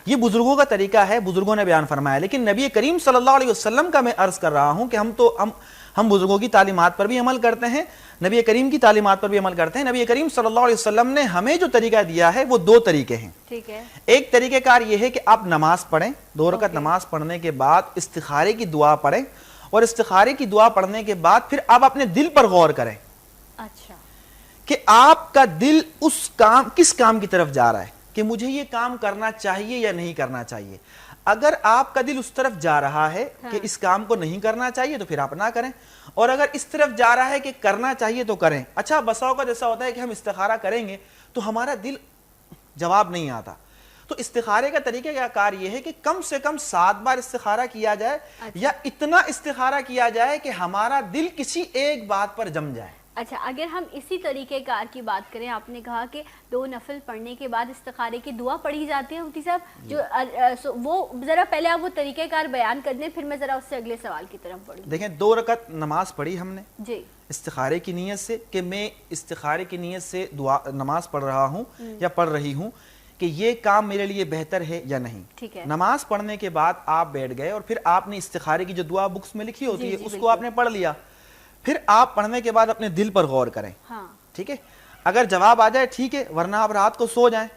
یہ بزرگوں کا طریقہ ہے، بزرگوں نے بیان فرمایا. لیکن نبی کریم صلی اللہ علیہ وسلم کا میں عرض کر رہا ہوں کہ ہم بزرگوں کی تعلیمات پر بھی عمل کرتے ہیں، نبی کریم کی تعلیمات پر بھی عمل کرتے ہیں. نبی کریم صلی اللہ علیہ وسلم نے ہمیں جو طریقہ دیا ہے وہ دو طریقے ہیں. ٹھیک ہے. ایک طریقہ کار یہ ہے کہ آپ نماز پڑھیں، 2 رکعت نماز پڑھنے کے بعد استخارے کی دعا پڑھیں، اور استخارے کی دعا پڑھنے کے بعد پھر آپ اپنے دل پر غور کریں. اچھا. کہ آپ کا دل کس کام کی طرف جا رہا ہے، کہ مجھے یہ کام کرنا چاہیے یا نہیں کرنا چاہیے. اگر آپ کا دل اس طرف جا رہا ہے کہ اس کام کو نہیں کرنا چاہیے تو پھر آپ نہ کریں، اور اگر اس طرف جا رہا ہے کہ کرنا چاہیے تو کریں. اچھا بسا اوقات ایسا ہوتا ہے کہ ہم استخارہ کریں گے تو ہمارا دل جواب نہیں آتا، تو استخارے کا طریقہ کار یہ ہے کہ کم سے کم 7 بار استخارہ کیا جائے. یا اتنا استخارہ کیا جائے کہ ہمارا دل کسی ایک بات پر جم جائے. اچھا، اگر ہم اسی طریقہ کار کی بات کریں، آپ نے کہا کہ 2 نفل پڑھنے کے بعد استخارے کی دعا پڑھی جاتی ہے. مفتی صاحب وہ ذرا پہلے آپ وہ طریقہ کار بیان کر دیں، پھر میں ذرا اس سے اگلے سوال کی طرف بڑھوں. دیکھیں 2 رکعت نماز پڑھی ہم نے جی استخارے کی نیت سے، کہ میں استخارے کی نیت سے نماز پڑھ رہا ہوں یا پڑھ رہی ہوں کہ یہ کام میرے لیے بہتر ہے یا نہیں. ٹھیک ہے. نماز پڑھنے کے بعد آپ بیٹھ گئے اور پھر آپ نے استخارے کی جو دعا بکس میں لکھی ہوتی ہے اس کو آپ نے پڑھ لیا. پھر آپ پڑھنے کے بعد اپنے دل پر غور کریں. ٹھیک ہے. اگر جواب آ جائے ٹھیک ہے، ورنہ آپ رات کو سو جائیں.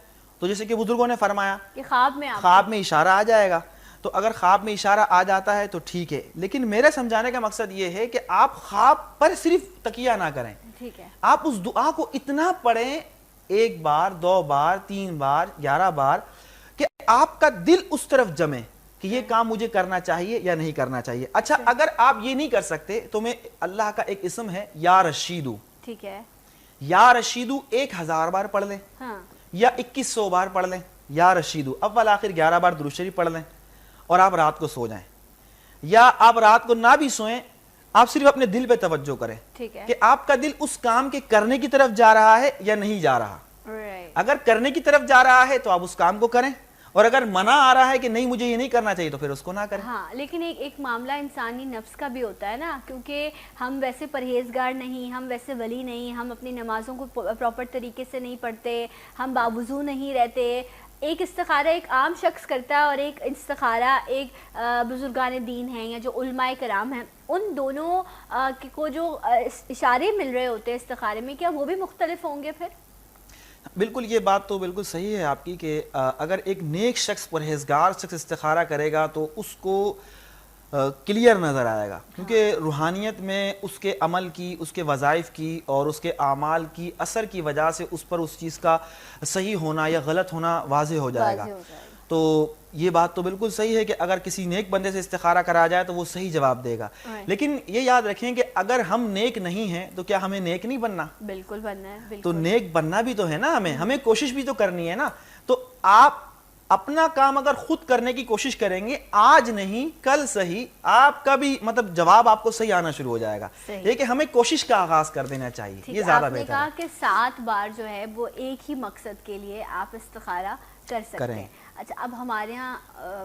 تو جیسے کہ بزرگوں نے فرمایا کہ خواب میں اشارہ آ جائے گا، تو اگر خواب میں اشارہ آ جاتا ہے تو ٹھیک ہے. لیکن میرے سمجھانے کا مقصد یہ ہے کہ آپ خواب پر صرف تکیہ نہ کریں. ٹھیک ہے. آپ اس دعا کو اتنا پڑھیں، 1 بار 2 بار 3 بار 11 بار، کہ آپ کا دل اس طرف جمے کہ یہ کام مجھے کرنا چاہیے یا نہیں کرنا چاہیے. اچھا اگر آپ یہ نہیں کر سکتے تو میں اللہ کا ایک اسم ہے یا رشیدو. ٹھیک ہے. یا رشیدو 1000 بار پڑھ لیں یا 2100 بار پڑھ لیں. یا رشیدو اول آخر 11 بار درود شریف پڑھ لیں اور آپ رات کو سو جائیں. یا آپ رات کو نہ بھی سوئیں، آپ صرف اپنے دل پہ توجہ کریں کہ آپ کا دل اس کام کے کرنے کی طرف جا رہا ہے یا نہیں جا رہا. اگر کرنے کی طرف جا رہا ہے تو آپ اس کام کو کریں، اور اگر منع آ رہا ہے کہ نہیں مجھے یہ نہیں کرنا چاہیے تو پھر اس کو نہ کریں. ہاں لیکن ایک معاملہ انسانی نفس کا بھی ہوتا ہے نا، کیونکہ ہم ویسے پرہیزگار نہیں، ہم ویسے ولی نہیں، ہم اپنی نمازوں کو پراپر طریقے سے نہیں پڑھتے، ہم باوضو نہیں رہتے. ایک استخارہ ایک عام شخص کرتا ہے اور ایک استخارہ ایک بزرگان دین ہیں یا جو علماء کرام ہیں، ان دونوں کو جو اشارے مل رہے ہوتے ہیں استخارے میں، کیا وہ بھی مختلف ہوں گے پھر؟ بالکل یہ بات تو بالکل صحیح ہے آپ کی کہ اگر ایک نیک شخص پرہیزگار شخص استخارہ کرے گا تو اس کو کلیئر نظر آئے گا، کیونکہ روحانیت میں اس کے عمل کی، اس کے وظائف کی اور اس کے اعمال کی اثر کی وجہ سے اس پر اس چیز کا صحیح ہونا یا غلط ہونا واضح ہو جائے گا. تو یہ بات تو بالکل صحیح ہے کہ اگر کسی نیک بندے سے استخارہ کرا جائے تو وہ صحیح جواب دے گا. لیکن یہ یاد رکھیں کہ اگر ہم نیک نہیں ہیں تو کیا ہمیں نیک نہیں بننا؟ بالکل بننا ہے. تو نیک بننا بھی تو ہے نا، ہمیں کوشش بھی تو کرنی ہے نا. تو آپ اپنا کام اگر خود کرنے کی کوشش کریں گے، آج نہیں کل صحیح آپ کا بھی مطلب جواب آپ کو صحیح آنا شروع ہو جائے گا. لیکن ہمیں کوشش کا آغاز کر دینا چاہیے، یہ زیادہ بہتر ہے. آپ نے کہا کہ 7 بار جو ہے وہ ایک ہی مقصد کے لیے آپ استخارہ کر سکتے ہیں. اچھا اب ہمارے ہاں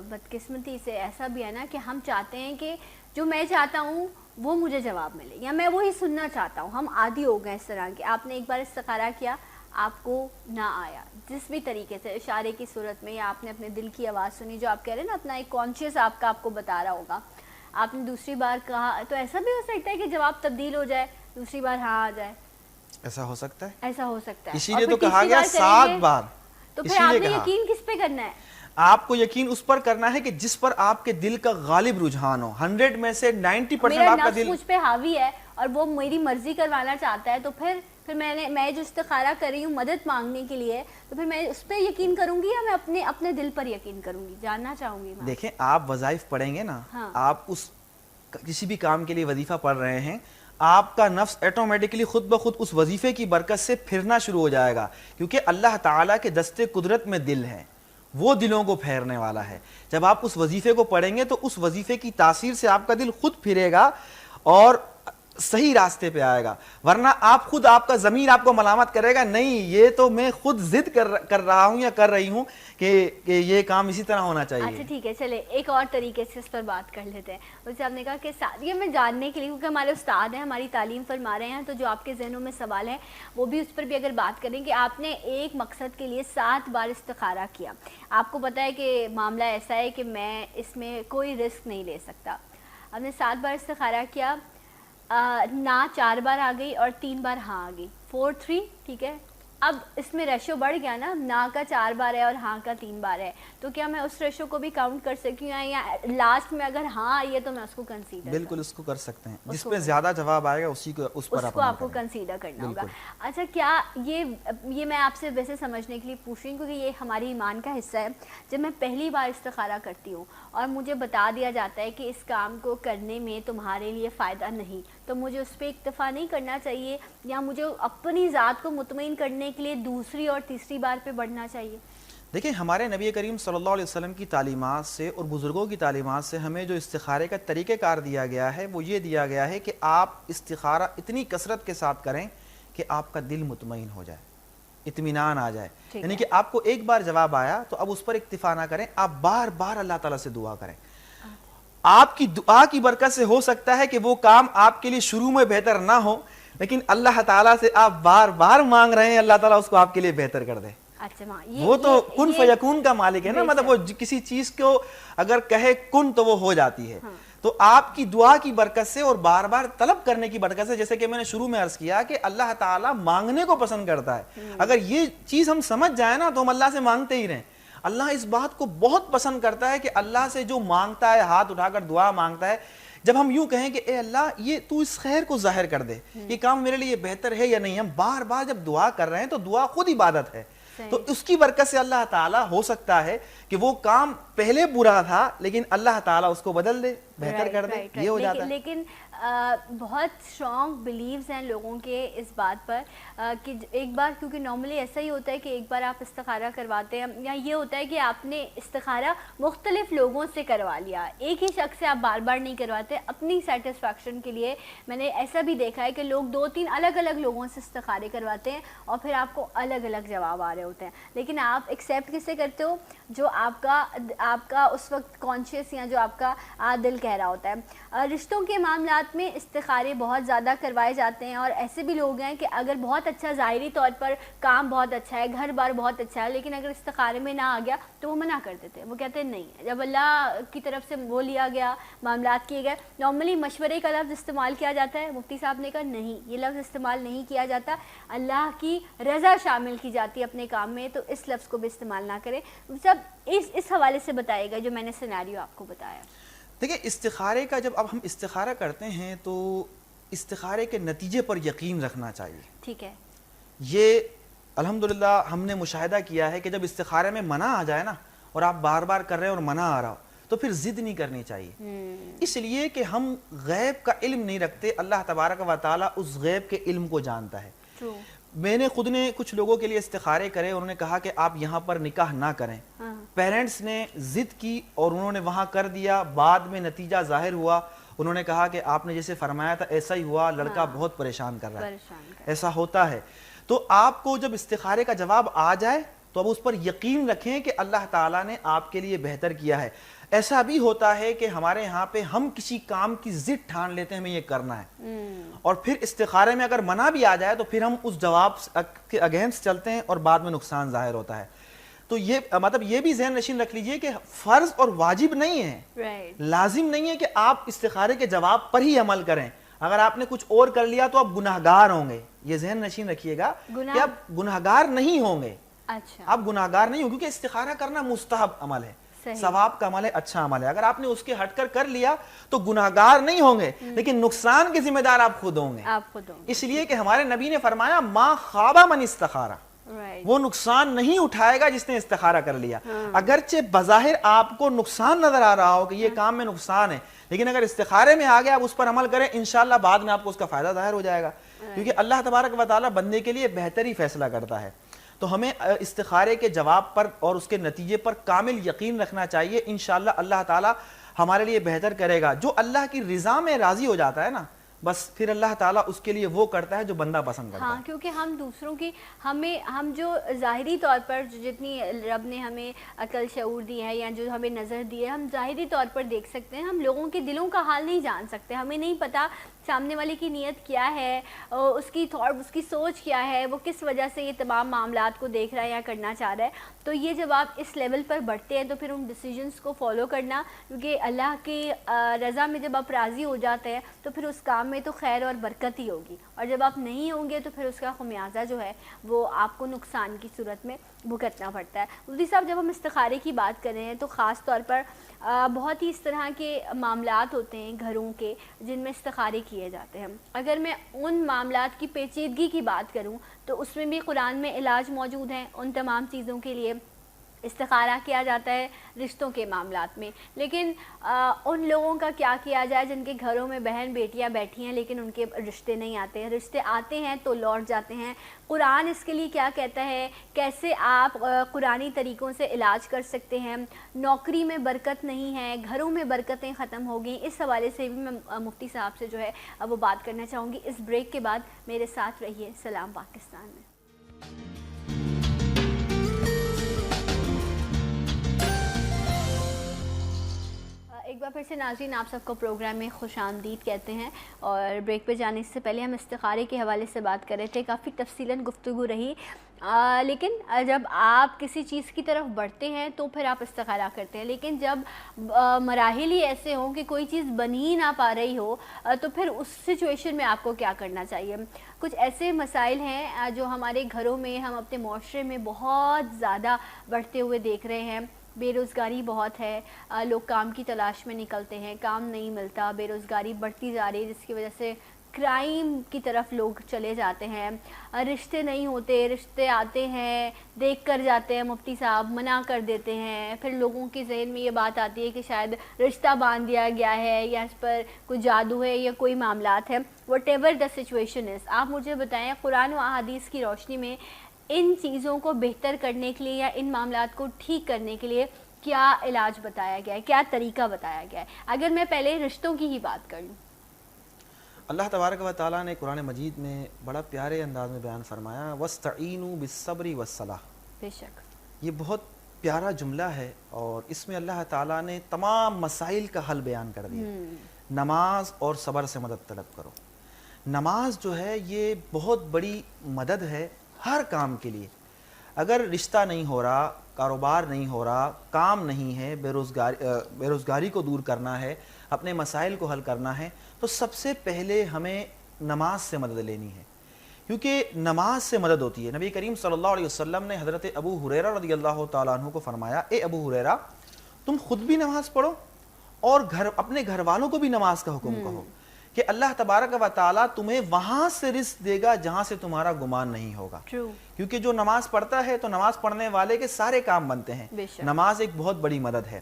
بدقسمتی سے ایسا بھی ہے نا کہ ہم چاہتے ہیں کہ جو میں چاہتا ہوں وہ مجھے جواب ملے، یا میں وہی سننا چاہتا ہوں. ہم عادی ہو گئے اس طرح کہ آپ نے ایک بار استخارہ کیا، آپ کو نہ آیا جس بھی طریقے سے، اشارے کی صورت میں، یا آپ نے اپنے دل کی آواز سنی جو آپ کہہ رہے ہیں نا، اپنا ایک کانشیس آپ کو بتا رہا ہوگا. آپ نے دوسری بار کہا تو ایسا بھی ہو سکتا ہے کہ جواب تبدیل ہو جائے، دوسری بار ہاں آ جائے. ایسا ہو سکتا ہے، ایسا ہو سکتا ہے. اسی لیے تو کہا گیا 7 بار. تو پھر آپ نے یقین کس پہ کرنا ہے؟ آپ کو یقین اس پر کرنا ہے کہ جس پر آپ کے دل کا غالب رجحان ہو. 100 میں سے 90% آپ کا دل مجھ پہ حاوی ہے اور وہ میری مرضی کروانا چاہتا ہے، تو پھر میں جو استخارہ کر رہی ہوں مدد مانگنے کے لیے، تو پھر میں اس پہ یقین کروں گی یا میں اپنے دل پر یقین کروں گی؟ جاننا چاہوں گی. دیکھیں آپ وظائف پڑھیں گے نا، آپ اس کسی بھی کام کے لیے وظیفہ پڑھ رہے ہیں، آپ کا نفس ایٹومیٹکلی خود بخود اس وظیفے کی برکت سے پھرنا شروع ہو جائے گا، کیونکہ اللہ تعالیٰ کے دستے قدرت میں دل ہے، وہ دلوں کو پھیرنے والا ہے. جب آپ اس وظیفے کو پڑھیں گے تو اس وظیفے کی تاثیر سے آپ کا دل خود پھرے گا اور صحیح راستے پہ آئے گا. ورنہ آپ خود, آپ کا ضمیر آپ کو ملامت کرے گا, نہیں یہ تو میں خود ضد کر رہا ہوں یا کر رہی ہوں کہ یہ کام اسی طرح ہونا چاہیے. اچھا ٹھیک ہے, چلے ایک اور طریقے سے اس پر بات کر لیتے ہیں. جیسے آپ نے کہا کہ یہ میں جاننے کے لیے, کیونکہ ہمارے استاد ہیں, ہماری تعلیم فرما رہے ہیں, تو جو آپ کے ذہنوں میں سوال ہے وہ بھی اس پر بھی اگر بات کریں کہ آپ نے ایک مقصد کے لیے 7 بار استخارہ کیا. آپ کو پتہ ہے کہ معاملہ ایسا ہے کہ میں اس میں کوئی رسک نہیں لے سکتا. آپ نے 7 بار استخارہ کیا, نہ 4 بار آ گئی اور 3 بار ہاں آ گئی, 4 3, ٹھیک ہے. اب اس میں ریشو بڑھ گیا نا, نا کا 4 بار ہے اور ہاں کا 3 بار ہے, تو کیا میں اس ریشو کو بھی کاؤنٹ کر سکتی ہوں, یا لاسٹ میں اگر ہاں آئی ہے تو میں اس کو کنسیڈر؟ بالکل اس کو کر سکتے ہیں, جس پہ زیادہ جواب آئے گا اس پر آپ کو کنسیڈر کرنا ہوگا. اچھا, کیا یہ میں آپ سے ویسے سمجھنے کے لیے پوچھ رہی ہوں کیونکہ یہ ہماری ایمان کا حصہ ہے. جب میں پہلی بار استخارہ کرتی ہوں اور مجھے بتا دیا جاتا ہے کہ اس کام کو کرنے میں تمہارے لیے فائدہ نہیں, تو مجھے اس پہ اکتفا نہیں کرنا چاہیے, یا مجھے اپنی ذات کو مطمئن کرنے کے لیے دوسری اور تیسری بار پہ بڑھنا چاہیے؟ دیکھیں, ہمارے نبی کریم صلی اللہ علیہ وسلم کی تعلیمات سے اور بزرگوں کی تعلیمات سے ہمیں جو استخارے کا طریقہ کار دیا گیا ہے وہ یہ دیا گیا ہے کہ آپ استخارہ اتنی کثرت کے ساتھ کریں کہ آپ کا دل مطمئن ہو جائے, اطمینان آ جائے. یعنی کہ آپ کو ایک بار جواب آیا تو اب اس پر اکتفا نہ کریں, آپ بار بار اللہ تعالیٰ سے دعا کریں. آپ کی دعا کی برکت سے ہو سکتا ہے کہ وہ کام آپ کے لیے شروع میں بہتر نہ ہو, لیکن اللہ تعالیٰ سے آپ بار بار مانگ رہے ہیں, اللہ تعالیٰ اس کو آپ کے لیے بہتر کر دے. وہ تو کن فیکون کا مالک ہے نا, مطلب وہ کسی چیز کو اگر کہے کن تو وہ ہو جاتی ہے. تو آپ کی دعا کی برکت سے اور بار بار طلب کرنے کی برکت سے, جیسے کہ میں نے شروع میں عرض کیا کہ اللہ تعالیٰ مانگنے کو پسند کرتا ہے. اگر یہ چیز ہم سمجھ جائیں نا تو ہم اللہ سے مانگتے ہی رہیں. اللہ اس بات کو بہت پسند کرتا ہے کہ اللہ سے جو مانگتا ہے, ہاتھ اٹھا کر دعا مانگتا ہے, جب ہم یوں کہیں کہ اے اللہ یہ تو اس خیر کو ظاہر کر دے, یہ کام میرے لیے بہتر ہے یا نہیں, ہم بار بار جب دعا کر رہے ہیں تو دعا خود عبادت ہے. تو اس کی برکت سے اللہ تعالیٰ ہو سکتا ہے کہ وہ کام پہلے برا تھا لیکن اللہ تعالیٰ اس کو بدل دے, بہتر کر دے, یہ ہو جاتا ہے. لیکن بہت اسٹرانگ بلیوز ہیں لوگوں کے اس بات پر کہ ایک بار, کیونکہ نارملی ایسا ہی ہوتا ہے کہ ایک بار آپ استخارہ کرواتے ہیں, یا یہ ہوتا ہے کہ آپ نے استخارہ مختلف لوگوں سے کروا لیا, ایک ہی شخص سے آپ بار بار نہیں کرواتے اپنی سیٹسفیکشن کے لیے. میں نے ایسا بھی دیکھا ہے کہ لوگ 2-3 الگ الگ لوگوں سے استخارے کرواتے ہیں اور پھر آپ کو الگ الگ جواب آ رہے ہوتے ہیں. لیکن آپ ایکسیپٹ کسے کرتے ہو؟ جو آپ کا اس وقت کانشیس یا جو آپ کا دل کہہ رہا ہوتا ہے. رشتوں کے معاملات میں استخارے بہت زیادہ کروائے جاتے ہیں, اور ایسے بھی لوگ ہیں کہ اگر بہت اچھا ظاہری طور پر کام بہت اچھا ہے, گھر بار بہت اچھا ہے, لیکن اگر استخارے میں نہ آ گیا تو وہ منع کر دیتے ہیں. وہ کہتے ہیں نہیں, جب اللہ کی طرف سے وہ لیا گیا, معاملات کیے گئے. نارملی مشورے کا لفظ استعمال کیا جاتا ہے, مفتی صاحب نے کہا نہیں, یہ لفظ استعمال نہیں کیا جاتا, اللہ کی رضا شامل کی جاتی ہے اپنے کام میں, تو اس لفظ کو بھی استعمال نہ کریں. سب اس حوالے سے بتائے گا جو میں نے سیناریو آپ کو بتایا. دیکھیں, استخارے کا جب اب ہم استخارہ کرتے ہیں تو استخارے کے نتیجے پر یقین رکھنا چاہیے. ٹھیک ہے, یہ الحمدللہ ہم نے مشاہدہ کیا ہے کہ جب استخارے میں منع آ جائے نا, اور آپ بار بار کر رہے ہیں اور منع آ رہا ہو, تو پھر ضد نہیں کرنی چاہیے. اس لیے کہ ہم غیب کا علم نہیں رکھتے, اللہ تبارک و تعالیٰ اس غیب کے علم کو جانتا ہے. میں نے خود نے کچھ لوگوں کے لیے استخارے کرے, انہوں نے کہا کہ آپ یہاں پر نکاح نہ کریں. پیرنٹس نے ضد کی اور انہوں نے وہاں کر دیا, بعد میں نتیجہ ظاہر ہوا, انہوں نے کہا کہ آپ نے جیسے فرمایا تھا ایسا ہی ہوا, لڑکا بہت پریشان کر رہا ہے. ایسا ہوتا ہے. تو آپ کو جب استخارے کا جواب آ جائے تو اب اس پر یقین رکھیں کہ اللہ تعالیٰ نے آپ کے لیے بہتر کیا ہے. ایسا بھی ہوتا ہے کہ ہمارے یہاں پہ ہم کسی کام کی ضد ٹھان لیتے ہیں ہمیں یہ کرنا ہے, اور پھر استخارے میں اگر منع بھی آ جائے تو پھر ہم اس جواب کے اگینسٹ چلتے ہیں اور بعد میں نقصان ظاہر ہوتا ہے. تو یہ مطلب یہ بھی ذہن نشین رکھ لیجئے کہ فرض اور واجب نہیں ہے, لازم نہیں ہے کہ آپ استخارے کے جواب پر ہی عمل کریں. اگر آپ نے کچھ اور کر لیا تو آپ گناہگار ہوں گے. یہ ذہن نشین رکھیے گا کہ آپ گناہگار نہیں ہوں گے. آپ گناہگار نہیں ہوں, کیونکہ استخارہ کرنا مستحب عمل ہے, ثواب کا عمل ہے, اچھا عمل ہے. اگر آپ نے اس کے ہٹ کر لیا تو گناہگار نہیں ہوں گے, لیکن نقصان کے ذمہ دار آپ خود ہوں گے. اس لیے کہ ہمارے نبی نے فرمایا ما خاب من استخارہ, وہ نقصان نہیں اٹھائے گا جس نے استخارہ کر لیا. اگرچہ بظاہر آپ کو نقصان نظر آ رہا ہو کہ یہ کام میں نقصان ہے, لیکن اگر استخارے میں آ گیا آپ اس پر عمل کریں, انشاءاللہ بعد میں آپ کو اس کا فائدہ ظاہر ہو جائے گا, کیونکہ اللہ تبارک و تعالیٰ بندے کے لیے بہتر ہی فیصلہ کرتا ہے. تو ہمیں استخارے کے جواب پر اور اس کے نتیجے پر کامل یقین رکھنا چاہیے. انشاءاللہ اللہ تعالیٰ ہمارے لیے بہتر کرے گا. جو اللہ کی رضا میں راضی ہو جاتا ہے نا, بس پھر اللہ تعالیٰ اس کے لیے وہ کرتا ہے جو بندہ پسند کرتا ہاں ہے. کیونکہ ہم دوسروں کی ہم جو ظاہری طور پر جتنی رب نے ہمیں عقل شعور دی ہے یا جو ہمیں نظر دی ہے ہم ظاہری طور پر دیکھ سکتے ہیں, ہم لوگوں کے دلوں کا حال نہیں جان سکتے. ہمیں نہیں پتا سامنے والے کی نیت کیا ہے, اس کی تھاٹ, اس کی سوچ کیا ہے, وہ کس وجہ سے یہ تمام معاملات کو دیکھ رہا ہے یا کرنا چاہ رہا ہے. تو یہ جب آپ اس لیول پر بڑھتے ہیں تو پھر ان ڈیسیجنس کو فالو کرنا, کیونکہ اللہ کی رضا میں جب آپ راضی ہو جاتے ہیں تو پھر اس کام میں تو خیر اور برکت ہی ہوگی, اور جب آپ نہیں ہوں گے تو پھر اس کا خمیازہ جو ہے وہ آپ کو نقصان کی صورت میں بھگتنا پڑتا ہے. مفتی صاحب, جب ہم استخارے کی بات کر رہے ہیں تو خاص طور پر بہت ہی اس طرح کے معاملات ہوتے ہیں گھروں کے جن میں استخارے کیے جاتے ہیں. اگر میں ان معاملات کی پیچیدگی کی بات کروں تو اس میں بھی قرآن میں علاج موجود ہیں. ان تمام چیزوں کے لیے استخارہ کیا جاتا ہے رشتوں کے معاملات میں, لیکن ان لوگوں کا کیا کیا جائے جن کے گھروں میں بہن بیٹیاں بیٹھی ہیں لیکن ان کے رشتے نہیں آتے ہیں, رشتے آتے ہیں تو لوٹ جاتے ہیں. قرآن اس کے لیے کیا کہتا ہے, کیسے آپ قرآنی طریقوں سے علاج کر سکتے ہیں. نوکری میں برکت نہیں ہے, گھروں میں برکتیں ختم ہو گئیں, اس حوالے سے بھی میں مفتی صاحب سے جو ہے وہ بات کرنا چاہوں گی. اس بریک کے بعد میرے ساتھ رہیے. سلام پاکستان میں. ایک بار پھر سے ناظرین آپ سب کو پروگرام میں خوش آمدید کہتے ہیں, اور بریک پہ جانے سے پہلے ہم استخارے کے حوالے سے بات کر رہے تھے. کافی تفصیلاً گفتگو رہی, لیکن جب آپ کسی چیز کی طرف بڑھتے ہیں تو پھر آپ استخارہ کرتے ہیں. لیکن جب مراحل ہی ایسے ہوں کہ کوئی چیز بن ہی نہ پا رہی ہو تو پھر اس سچویشن میں آپ کو کیا کرنا چاہیے. کچھ ایسے مسائل ہیں جو ہمارے گھروں میں, ہم اپنے معاشرے میں بہت زیادہ بڑھتے ہوئے دیکھ رہے ہیں. بے روزگاری بہت ہے, لوگ کام کی تلاش میں نکلتے ہیں, کام نہیں ملتا, بے روزگاری بڑھتی جا رہی ہے جس کی وجہ سے کرائم کی طرف لوگ چلے جاتے ہیں. رشتے نہیں ہوتے, رشتے آتے ہیں دیکھ کر جاتے ہیں, مفتی صاحب منع کر دیتے ہیں. پھر لوگوں کے ذہن میں یہ بات آتی ہے کہ شاید رشتہ باندھ دیا گیا ہے یا اس پر کوئی جادو ہے یا کوئی معاملات ہے. What ever the situation is, آپ مجھے بتائیں قرآن و احادیث کی روشنی میں ان چیزوں کو بہتر کرنے کے لیے یا ان معاملات کو ٹھیک کرنے کے لیے کیا علاج بتایا گیا ہے, کیا طریقہ بتایا گیا ہے. اگر میں پہلے رشتوں کی ہی بات کر لوں, اللہ تبارک و تعالیٰ نے قرآن مجید میں بڑا پیارے انداز میں بیان فرمایا, وَاسْتَعِینُوا بِالصَّبْرِ وَالصَّلَاةِ. بے شک یہ بہت پیارا جملہ ہے اور اس میں اللہ تعالیٰ نے تمام مسائل کا حل بیان کر دیا. نماز اور صبر سے مدد طلب کرو. نماز جو ہے یہ بہت بڑی مدد ہے ہر کام کے لیے. اگر رشتہ نہیں ہو رہا, کاروبار نہیں ہو رہا, کام نہیں ہے, بے روزگاری کو دور کرنا ہے, اپنے مسائل کو حل کرنا ہے, تو سب سے پہلے ہمیں نماز سے مدد لینی ہے, کیونکہ نماز سے مدد ہوتی ہے. نبی کریم صلی اللہ علیہ وسلم نے حضرت ابو ہریرہ رضی اللہ تعالیٰ عنہ کو فرمایا, اے ابو ہریرہ تم خود بھی نماز پڑھو اور اپنے گھر والوں کو بھی نماز کا حکم کہو, کہ اللہ تبارک و تعالیٰ تمہیں وہاں سے رزق دے گا جہاں سے تمہارا گمان نہیں ہوگا. کیونکہ جو نماز پڑھتا ہے تو نماز پڑھنے والے کے سارے کام بنتے ہیں. نماز ایک بہت بڑی مدد ہے.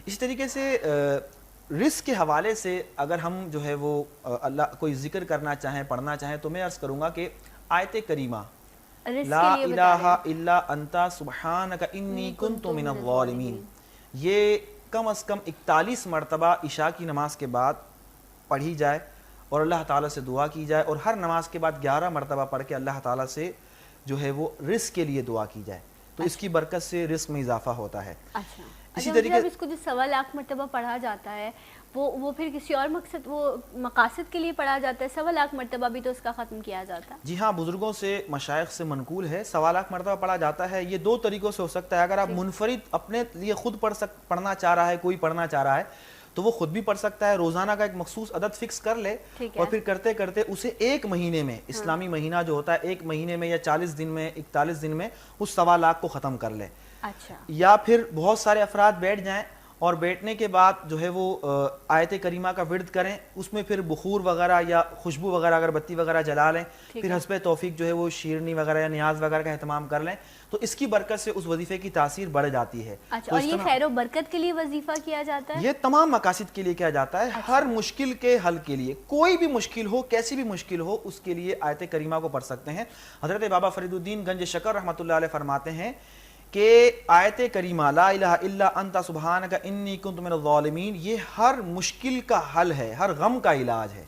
اس طریقے سے رزق کے حوالے سے اگر ہم جو ہے وہ اللہ کوئی ذکر کرنا چاہیں, پڑھنا چاہیں, تو میں عرض کروں گا کہ آیت کریمہ لا الہ الا انت سبحانک انی کنت من الظالمین, یہ کم از کم 41 مرتبہ عشاء کی نماز کے بعد پڑھی جائے اور اللہ تعالیٰ سے دعا کی جائے, اور ہر نماز کے بعد 11 مرتبہ پڑھ کے اللہ تعالیٰ سے جو ہے وہ رزق کے لیے دعا کی جائے, تو اس کی برکت سے رزق میں اضافہ ہوتا ہے. اسی طریقے سے اس کو جو 1.25 لاکھ مرتبہ پڑھا جاتا ہے وہ پھر کسی اور مقاصد کے لیے پڑھا جاتا ہے. 1.25 لاکھ مرتبہ بھی تو اس کا ختم کیا جاتا ہے. جی ہاں, بزرگوں سے مشائخ سے منقول ہے 1.25 لاکھ مرتبہ پڑھا جاتا ہے. یہ 2 طریقوں سے ہو سکتا ہے. اگر آپ منفرد اپنے لیے خود پڑھنا چاہ رہا ہے, کوئی پڑھنا چاہ رہا ہے, تو وہ خود بھی پڑھ سکتا ہے, روزانہ کا ایک مخصوص عدد فکس کر لے اور پھر کرتے کرتے اسے 1 مہینے میں, اسلامی مہینہ جو ہوتا ہے 1 مہینے میں یا 40 دن میں 41 دن میں اس 1.25 لاکھ کو ختم کر لے. یا پھر بہت سارے افراد بیٹھ جائیں اور بیٹھنے کے بعد جو ہے وہ آیت کریمہ کا ورد کریں, اس میں پھر بخور وغیرہ یا خوشبو وغیرہ اگربتی وغیرہ جلا لیں, پھر حسب توفیق جو ہے وہ شیرنی وغیرہ یا نیاز وغیرہ کا اہتمام کر لیں, تو اس کی برکت سے اس وظیفے کی تاثیر بڑھ جاتی ہے. اور یہ خیر و برکت کے لیے وظیفہ کیا جاتا ہے, یہ تمام مقاصد کے لیے کیا جاتا ہے, ہر مشکل کے حل کے لیے. کوئی بھی مشکل ہو, کیسی بھی مشکل ہو, اس کے لیے آیت کریمہ کو پڑھ سکتے ہیں. حضرت بابا فرید الدین گنج شکر رحمۃ اللہ علیہ فرماتے ہیں کہ آیت کریمہ لا الہ الا انت سبحانک انی کنت من الظالمین یہ ہر مشکل کا حل ہے، ہر غم کا علاج ہے،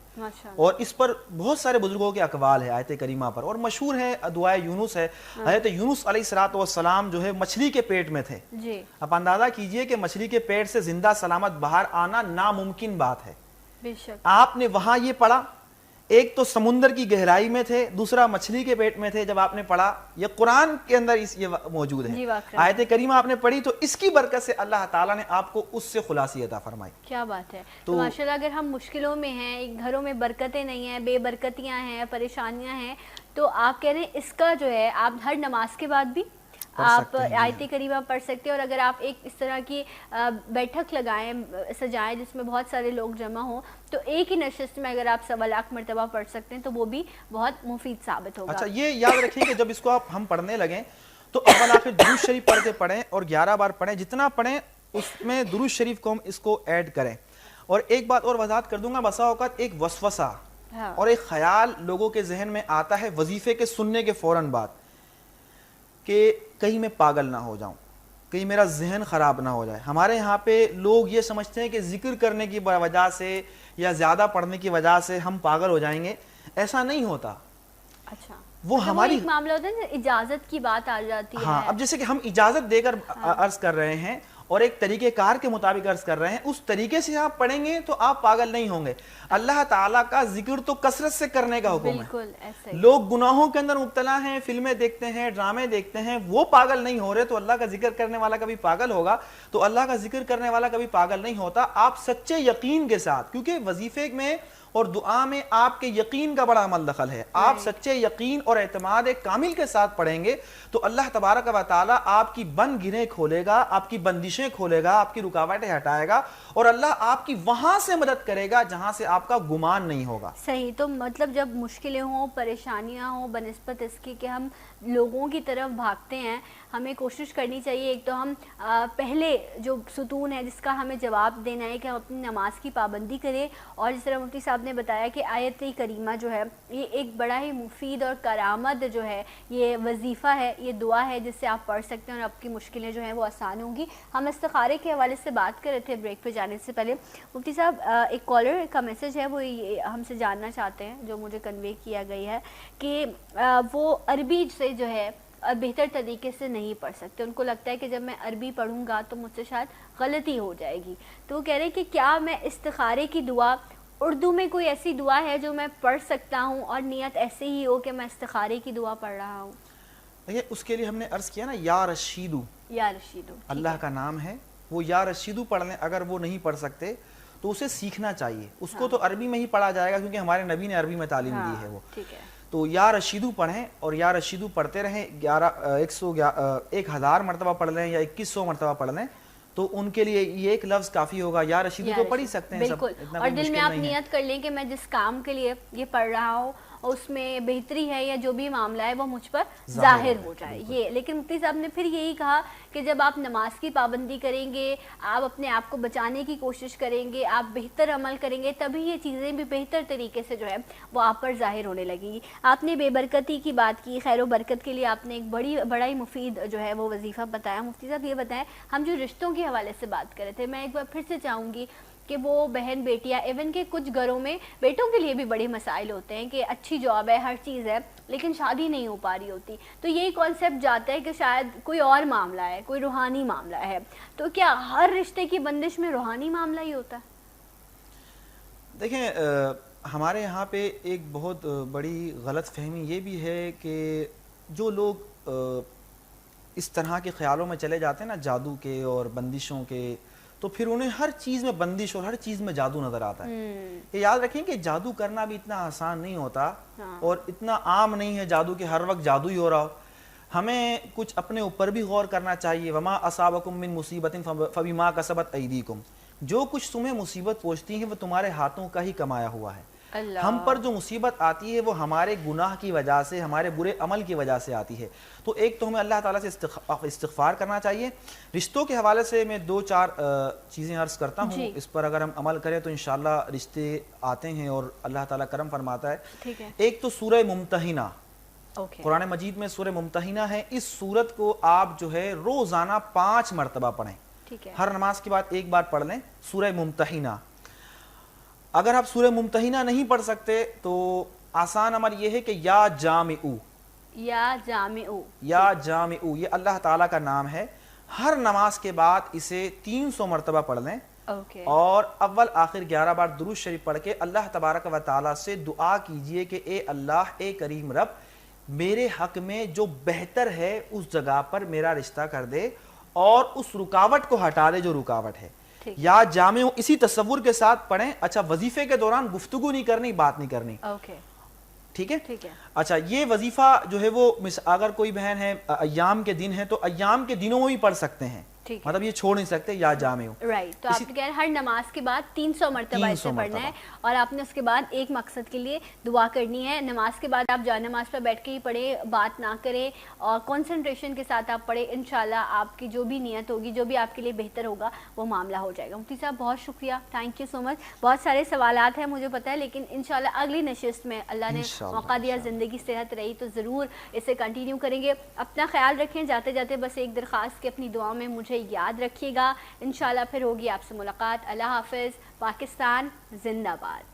اور اس پر بہت سارے بزرگوں کے اقوال ہے آیت کریمہ پر، اور مشہور ہے دعائے یونس ہے۔ حضرت یونس علیہ السلام جو ہے مچھلی کے پیٹ میں تھے، آپ اندازہ کیجئے کہ مچھلی کے پیٹ سے زندہ سلامت باہر آنا ناممکن بات ہے۔ بے شک آپ نے وہاں یہ پڑھا، ایک تو سمندر کی گہرائی میں تھے، دوسرا مچھلی کے پیٹ میں تھے، جب آپ نے پڑھا یہ قرآن کے اندر یہ موجود ہے، آیت کریمہ آپ نے پڑھی تو اس کی برکت سے اللہ تعالیٰ نے آپ کو اس سے خلاصی عطا فرمائی۔ کیا بات ہے، تو ماشاءاللہ اگر ہم مشکلوں میں ہیں، گھروں میں برکتیں نہیں ہیں، بے برکتیاں ہیں، پریشانیاں ہیں، تو آپ کہہ رہے ہیں اس کا جو ہے آپ ہر نماز کے بعد بھی آپ آیت کریمہ پڑھ سکتے ہیں، اور اگر آپ ایک اس طرح کی بیٹھک لگائیں، سجائیں جس میں بہت سارے لوگ جمع ہوں، تو ایک ہی نشست میں اگر آپ 1.25 لاکھ مرتبہ پڑھ سکتے ہیں تو وہ بھی بہت مفید ثابت ہوگا۔ اچھا یہ یاد رکھیں کہ جب اس کو ہم پڑھنے لگیں تو اول آخر درود شریف پڑھ کے پڑھیں، اور 11 بار پڑھیں، جتنا پڑھیں اس میں درود شریف کو ہم اس کو ایڈ کریں۔ اور ایک بات اور وضاحت کر دوں گا، بسا اوقات ایک وسوسہ اور ایک خیال لوگوں کے ذہن میں آتا ہے وظیفے کے سننے کے فوراً بعد کہ کہیں میں پاگل نہ ہو جاؤں، کہیں میرا ذہن خراب نہ ہو جائے۔ ہمارے یہاں پہ لوگ یہ سمجھتے ہیں کہ ذکر کرنے کی وجہ سے یا زیادہ پڑھنے کی وجہ سے ہم پاگل ہو جائیں گے، ایسا نہیں ہوتا۔ اچھا وہ ہماری ایک معاملہ ہوتا ہے، اجازت کی بات آ جاتی ہے۔ ہاں، اب جیسے کہ ہم اجازت دے کر عرض کر رہے ہیں اور ایک طریقہ کار کے مطابق عرض کر رہے ہیں، اس طریقے سے آپ پڑھیں گے تو آپ پاگل نہیں ہوں گے۔ اللہ تعالیٰ کا ذکر تو کثرت سے کرنے کا حکم ہے۔ بالکل ایسا ہی۔ لوگ گناہوں کے اندر مبتلا ہیں، فلمیں دیکھتے ہیں، ڈرامے دیکھتے ہیں، وہ پاگل نہیں ہو رہے، تو اللہ کا ذکر کرنے والا کبھی پاگل ہوگا؟ تو اللہ کا ذکر کرنے والا کبھی پاگل نہیں ہوتا۔ آپ سچے یقین کے ساتھ، کیونکہ وظیفے میں اور دعا میں آپ کے یقین کا بڑا عمل دخل ہے، آپ سچے یقین اور اعتماد کامل کے ساتھ پڑھیں گے تو اللہ تبارک و تعالیٰ آپ کی بند گرہیں کھولے گا، آپ کی بندشیں کھولے گا، آپ کی رکاوٹیں ہٹائے گا، اور اللہ آپ کی وہاں سے مدد کرے گا جہاں سے آپ کا گمان نہیں ہوگا۔ صحیح، تو مطلب جب مشکلیں ہوں، پریشانیاں ہوں، بنسبت اس کی کہ ہم لوگوں کی طرف بھاگتے ہیں، ہمیں کوشش کرنی چاہیے ایک تو ہم پہلے جو ستون ہے جس کا ہمیں جواب دینا ہے کہ ہم اپنی نماز کی پابندی کریں، اور جس طرح مفتی صاحب نے بتایا کہ آیت کریمہ جو ہے یہ ایک بڑا ہی مفید اور کارآمد جو ہے یہ وظیفہ ہے، یہ دعا ہے جس سے آپ پڑھ سکتے ہیں اور آپ کی مشکلیں جو ہیں وہ آسان ہوں گی۔ ہم استخارے کے حوالے سے بات کر رہے تھے بریک پہ جانے سے پہلے، مفتی صاحب ایک کالر کا میسج ہے، وہ ہم سے جاننا چاہتے ہیں، جو مجھے کنوے کیا گئی ہے کہ وہ عربی سے جو ہے بہتر طریقے سے نہیں پڑھ سکتے، ان کو لگتا ہے کہ جب میں عربی پڑھوں گا تو مجھ سے شاید غلطی ہو جائے گی، تو وہ کہہ رہے ہیں کہ کیا میں استخارے کی دعا اردو میں کوئی ایسی دعا ہے جو میں پڑھ سکتا ہوں اور نیت ایسے ہی ہو کہ میں استخارے کی دعا پڑھ رہا ہوں؟ دیکھیں اس کے لیے ہم نے عرض کیا نا یا رشیدو، یا رشیدو اللہ کا نام ہے، وہ یا رشیدو پڑھ لیں۔ اگر وہ نہیں پڑھ سکتے تو اسے سیکھنا چاہیے، اس کو تو عربی میں ہی پڑھا جائے گا کیونکہ ہمارے نبی نے عربی میں تعلیم دی ہے وہ، ٹھیک ہے، تو یا رشیدو پڑھیں، اور یا رشیدو پڑھتے رہیں، 1000 مرتبہ پڑھ لیں یا 2100 مرتبہ پڑھ لیں، تو ان کے لیے یہ ایک لفظ کافی ہوگا۔ یا رشیدو تو پڑھ ہی سکتے ہیں، بالکل، اور دل میں آپ نیت کر لیں کہ میں جس کام کے لیے یہ پڑھ رہا ہوں اس میں بہتری ہے یا جو بھی معاملہ ہے وہ مجھ پر ظاہر ہو جائے یہ۔ لیکن مفتی صاحب نے پھر یہی کہا کہ جب آپ نماز کی پابندی کریں گے، آپ اپنے آپ کو بچانے کی کوشش کریں گے، آپ بہتر عمل کریں گے، تبھی یہ چیزیں بھی بہتر طریقے سے جو ہے وہ آپ پر ظاہر ہونے لگیں گی۔ آپ نے بے برکتی کی بات کی، خیر و برکت کے لیے آپ نے ایک بڑا ہی مفید جو ہے وہ وظیفہ بتایا۔ مفتی صاحب یہ بتائیں، ہم جو رشتوں کے حوالے سے بات کر رہے تھے، میں ایک بار پھر سے چاہوں گی کہ وہ بہن بیٹیاں، ایون کہ کچھ گھروں میں بیٹوں کے لیے بھی بڑے مسائل ہوتے ہیں کہ اچھی جاب ہے، ہر چیز ہے، لیکن شادی نہیں ہو پا رہی ہوتی، تو یہی کانسیپٹ جاتا ہے کہ شاید کوئی اور معاملہ ہے، کوئی روحانی معاملہ ہے، تو کیا ہر رشتے کی بندش میں روحانی معاملہ ہی ہوتا ہے؟ دیکھیں ہمارے یہاں پہ ایک بہت بڑی غلط فہمی یہ بھی ہے کہ جو لوگ اس طرح کے خیالوں میں چلے جاتے ہیں نا، جادو کے اور بندشوں کے، تو پھر انہیں ہر چیز میں بندش اور ہر چیز میں جادو نظر آتا ہے۔ یہ یاد رکھیں کہ جادو کرنا بھی اتنا آسان نہیں ہوتا اور اتنا عام نہیں ہے جادو کہ ہر وقت جادو ہی ہو رہا ہو۔ ہمیں کچھ اپنے اوپر بھی غور کرنا چاہیے۔ وما اصابکم من مصیبت فبما کسبت ایدیکم، جو کچھ تمہیں مصیبت پہنچتی ہے وہ تمہارے ہاتھوں کا ہی کمایا ہوا ہے۔ ہم پر جو مصیبت آتی ہے وہ ہمارے گناہ کی وجہ سے، ہمارے برے عمل کی وجہ سے آتی ہے۔ تو ایک تو ہمیں اللہ تعالیٰ سے استغفار کرنا چاہیے۔ رشتوں کے حوالے سے میں 2-4 چیزیں عرض کرتا ہوں، اس پر اگر ہم عمل کریں تو انشاءاللہ رشتے آتے ہیں اور اللہ تعالیٰ کرم فرماتا ہے۔ ایک تو سورہ ممتحنہ، اوکے قرآن مجید میں سورہ ممتحنہ ہے، اس سورت کو آپ جو ہے روزانہ 5 مرتبہ پڑھیں، ٹھیک ہے. ہر نماز کے بعد ایک بار پڑھ لیں سورہ ممتحنہ. اگر آپ سورہ ممتحنہ نہیں پڑھ سکتے تو آسان عمل یہ ہے کہ یا جامعو، یا جامعو، یا جامعو یہ اللہ تعالیٰ کا نام ہے. ہر نماز کے بعد اسے 300 مرتبہ پڑھ لیں اوکے اور اول آخر 11 بار درود شریف پڑھ کے اللہ تبارک و تعالیٰ سے دعا کیجئے کہ اے اللہ، اے کریم رب، میرے حق میں جو بہتر ہے اس جگہ پر میرا رشتہ کر دے اور اس رکاوٹ کو ہٹا دے جو رکاوٹ ہے. ٹھیک. یا جامع اسی تصور کے ساتھ پڑھیں. اچھا، وظیفے کے دوران گفتگو نہیں کرنی، بات نہیں کرنی، اوکے ٹھیک ہے. ٹھیک ہے. اچھا، یہ وظیفہ جو ہے وہ اگر کوئی بہن ہے ایام کے دن ہے تو ایام کے دنوں میں بھی پڑھ سکتے ہیں، ٹھیک ہے. مطلب یہ چھوڑ نہیں سکتے یا جامع. رائٹ. تو آپ نے کہا ہر نماز کے بعد 300 مرتبہ اسے پڑھنا ہے اور آپ نے اس کے بعد ایک مقصد کے لیے دعا کرنی ہے. نماز کے بعد آپ جا نماز پہ بیٹھ کے ہی پڑھیں، بات نہ کریں اور کنسنٹریشن کے ساتھ آپ پڑھیں. انشاءاللہ آپ کی جو بھی نیت ہوگی، جو بھی آپ کے لیے بہتر ہوگا، وہ معاملہ ہو جائے گا. مفتی صاحب بہت شکریہ، تھینک یو سو مچ. بہت سارے سوالات ہیں مجھے پتہ ہے، لیکن انشاءاللہ اگلی نشست میں اللہ نے موقع دیا، زندگی صحت رہی تو ضرور اسے کنٹینیو کریں گے. اپنا خیال رکھیں. جاتے جاتے بس ایک درخواست کہ اپنی دعا میں مجھے یاد رکھیے گا. انشاءاللہ پھر ہوگی آپ سے ملاقات. اللہ حافظ. پاکستان زندہ باد.